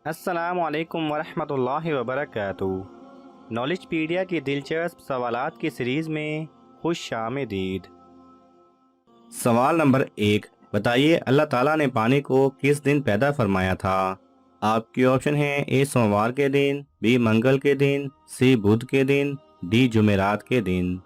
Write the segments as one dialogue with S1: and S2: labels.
S1: السلام علیکم ورحمۃ اللہ وبرکاتہ۔ نالج پیڈیا کی دلچسپ سوالات کی سیریز میں خوش آمدید۔ سوال نمبر 1، بتائیے اللہ تعالیٰ نے پانی کو کس دن پیدا فرمایا تھا؟ آپ کے آپشن ہیں: اے سوموار کے دن، بی منگل کے دن، سی بدھ کے دن، ڈی جمعرات کے دن۔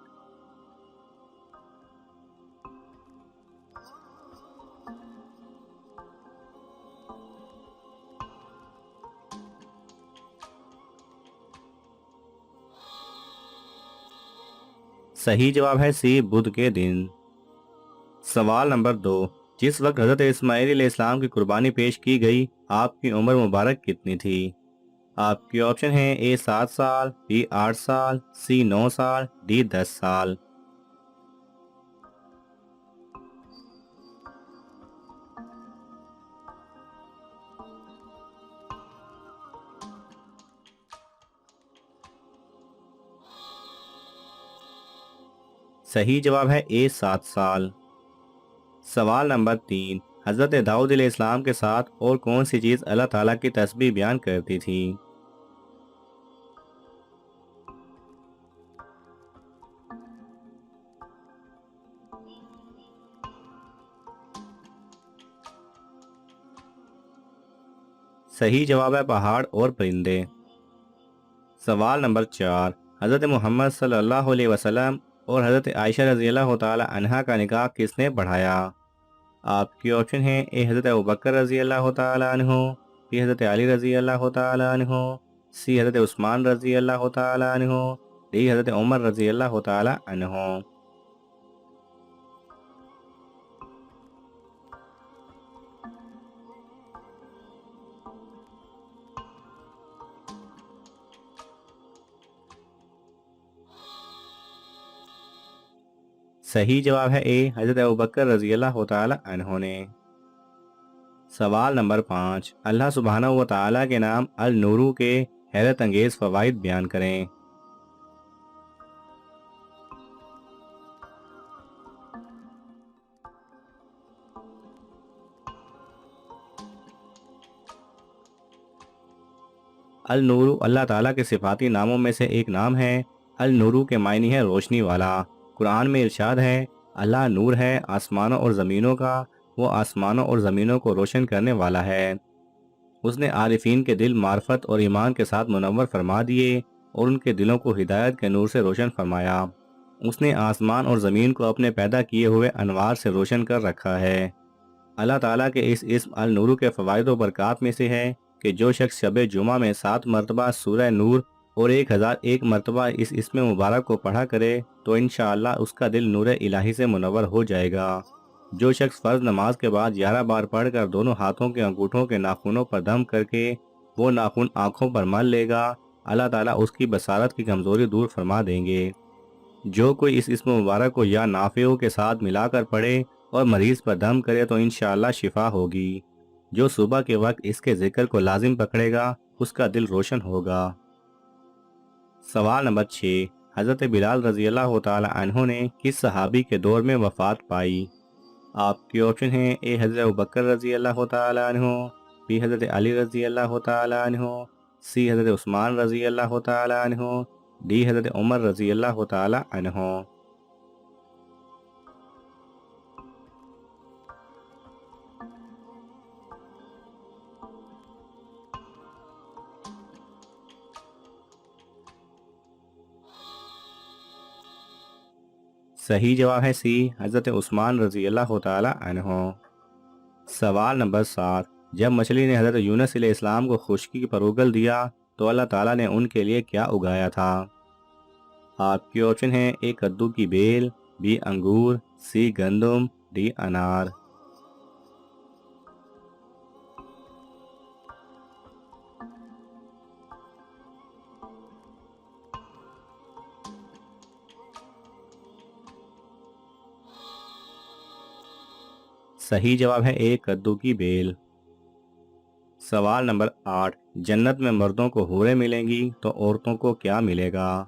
S1: صحیح جواب ہے سی بدھ کے دن۔ سوال نمبر 2، جس وقت حضرت اسماعیل علیہ السلام کی قربانی پیش کی گئی، آپ کی عمر مبارک کتنی تھی؟ آپ کے آپشن ہیں: اے 7 سال، بی 8 سال، سی 9 سال، ڈی 10 سال۔ صحیح جواب ہے اے 7 سال۔ سوال نمبر 3، حضرت داؤد علیہ السلام کے ساتھ اور کون سی چیز اللہ تعالیٰ کی تسبیح بیان کرتی تھی؟ صحیح جواب ہے پہاڑ اور پرندے۔ سوال نمبر 4، حضرت محمد صلی اللہ علیہ وسلم اور حضرت عائشہ رضی اللہ تعالی عنہا کا نکاح کس نے پڑھایا؟ آپ کے آپشن ہیں: اے حضرت ابوبکر رضی اللہ تعالی عنہ، بی حضرت علی رضی اللہ تعالی عنہ، سی حضرت عثمان رضی اللہ تعالی عنہ، ڈی حضرت عمر رضی اللہ تعالی عنہ۔ صحیح جواب ہے اے حضرت ابوبکر رضی اللہ تعالی عنہ نے۔ سوال نمبر 5، اللہ سبحانہ و تعالیٰ کے نام النورو کے حیرت انگیز فوائد بیان کریں۔ النورو اللہ تعالیٰ کے صفاتی ناموں میں سے ایک نام ہے۔ النورو کے معنی ہے روشنی والا۔ قرآن میں ارشاد ہے: اللہ نور ہے آسمانوں اور زمینوں کا، وہ آسمانوں اور زمینوں کو روشن کرنے والا ہے۔ اس نے عارفین کے دل معرفت اور ایمان کے ساتھ منور فرما دیے اور ان کے دلوں کو ہدایت کے نور سے روشن فرمایا۔ اس نے آسمان اور زمین کو اپنے پیدا کیے ہوئے انوار سے روشن کر رکھا ہے۔ اللہ تعالیٰ کے اس اسم النورو کے فوائد و برکات میں سے ہے کہ جو شخص شب جمعہ میں 7 مرتبہ سورہ نور اور 1001 مرتبہ اس اسم مبارک کو پڑھا کرے تو انشاءاللہ اس کا دل نور الہی سے منور ہو جائے گا۔ جو شخص فرض نماز کے بعد 11 بار پڑھ کر دونوں ہاتھوں کے انگوٹھوں کے ناخنوں پر دم کر کے وہ ناخن آنکھوں پر مل لے گا، اللہ تعالیٰ اس کی بصارت کی کمزوری دور فرما دیں گے۔ جو کوئی اس اسم مبارک کو یا نافعوں کے ساتھ ملا کر پڑھے اور مریض پر دم کرے تو انشاءاللہ شفا ہوگی۔ جو صبح کے وقت اس کے ذکر کو لازم پکڑے گا اس کا دل روشن ہوگا۔ سوال نمبر 6، حضرت بلال رضی اللہ تعالی عنہ نے کس صحابی کے دور میں وفات پائی؟ آپ کے آپشن ہیں: اے حضرت ابوبکر رضی اللہ تعالی عنہ، بی حضرت علی رضی اللہ تعالی عنہ، سی حضرت عثمان رضی اللہ تعالی عنہ، ڈی حضرت عمر رضی اللہ تعالی عنہ۔ صحیح جواب ہے سی حضرت عثمان رضی اللہ تعالی عنہ۔ سوال نمبر 7، جب مچھلی نے حضرت یونس علیہ السلام کو خشکی پر اگل دیا تو اللہ تعالیٰ نے ان کے لیے کیا اگایا تھا؟ آپ کے آپشن ہیں: اے کدو کی بیل، بی انگور، سی گندم، ڈی انار۔ صحیح جواب ہے اے کدو کی بیل۔ سوال نمبر 8، جنت میں مردوں کو حوریں ملیں گی تو عورتوں کو کیا ملے گا؟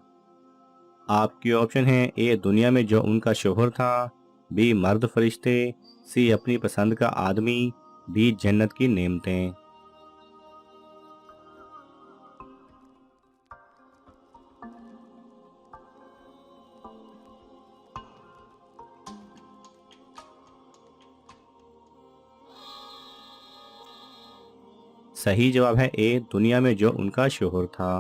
S1: آپ کی آپشن ہیں: اے دنیا میں جو ان کا شوہر تھا، بی مرد فرشتے، سی اپنی پسند کا آدمی، ڈی جنت کی نعمتیں۔ صحیح جواب ہے اے، دنیا میں جو ان کا شوہر تھا۔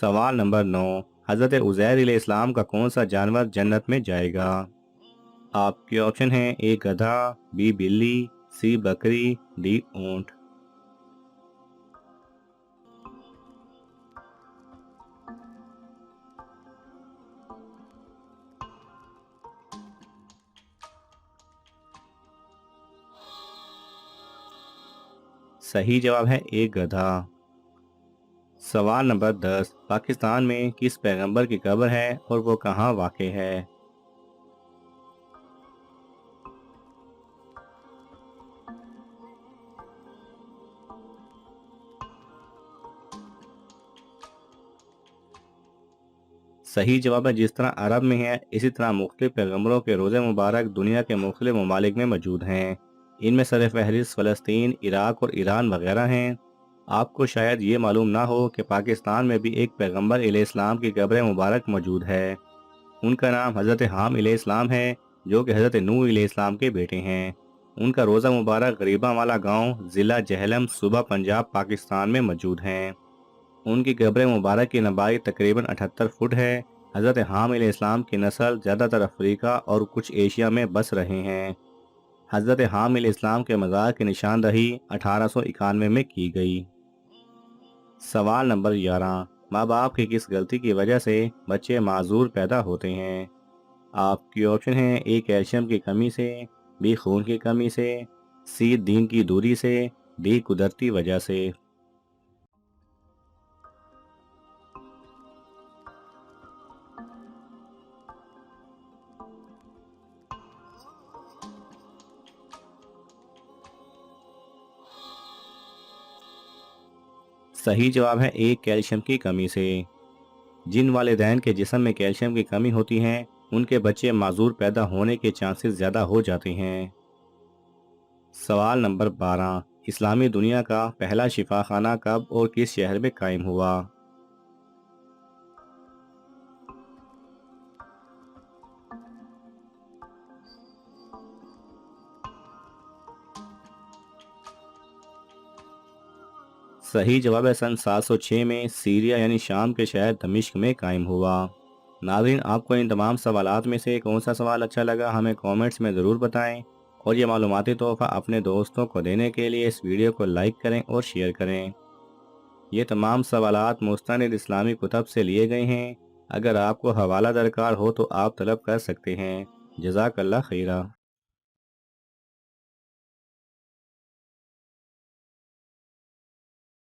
S1: سوال نمبر 9، حضرت عزیر علیہ السلام کا کون سا جانور جنت میں جائے گا؟ آپ کے آپشن ہیں اے گدھا، بی بلی، سی بکری، ڈی اونٹ۔ صحیح جواب ہے اے گدھا۔ سوال نمبر 10، پاکستان میں کس پیغمبر کی قبر ہے اور وہ کہاں واقع ہے؟ صحیح جواب ہے جس طرح عرب میں ہے اسی طرح مختلف پیغمبروں کے روزے مبارک دنیا کے مختلف ممالک میں موجود ہیں۔ ان میں سر فہرست فلسطین، عراق اور ایران وغیرہ ہیں۔ آپ کو شاید یہ معلوم نہ ہو کہ پاکستان میں بھی ایک پیغمبر علیہ السلام کی قبر مبارک موجود ہے۔ ان کا نام حضرت حام علیہ السلام ہے، جو کہ حضرت نوح علیہ السلام کے بیٹے ہیں۔ ان کا روزہ مبارک غریباں والا گاؤں، ضلع جہلم، صوبہ پنجاب، پاکستان میں موجود ہیں۔ ان کی قبر مبارک کی لمبائی تقریباً 78 فٹ ہے۔ حضرت حام علیہ السلام کی نسل زیادہ تر افریقہ اور کچھ ایشیا میں بس رہے ہیں۔ حضرت حام علیہ السلام کے مزار کی نشاندہی 1891 میں کی گئی۔ سوال نمبر 11، ماں باپ کی کس غلطی کی وجہ سے بچے معذور پیدا ہوتے ہیں؟ آپ کی آپشن ہیں اے کیلشیم کی کمی سے، بی خون کی کمی سے، سی دین کی دوری سے، ڈی قدرتی وجہ سے۔ صحیح جواب ہے اے کیلشیم کی کمی سے۔ جن والدین کے جسم میں کیلشیم کی کمی ہوتی ہے ان کے بچے معذور پیدا ہونے کے چانسز زیادہ ہو جاتے ہیں۔ سوال نمبر 12، اسلامی دنیا کا پہلا شفا خانہ کب اور کس شہر میں قائم ہوا؟ صحیح جواب ہے سن 706 میں سیریا یعنی شام کے شہر دمشق میں قائم ہوا۔ ناظرین، آپ کو ان تمام سوالات میں سے کون سا سوال اچھا لگا ہمیں کومنٹس میں ضرور بتائیں، اور یہ معلوماتی تحفہ اپنے دوستوں کو دینے کے لیے اس ویڈیو کو لائک کریں اور شیئر کریں۔ یہ تمام سوالات مستند اسلامی کتب سے لیے گئے ہیں۔ اگر آپ کو حوالہ درکار ہو تو آپ طلب کر سکتے ہیں۔ جزاک اللہ خیرہ۔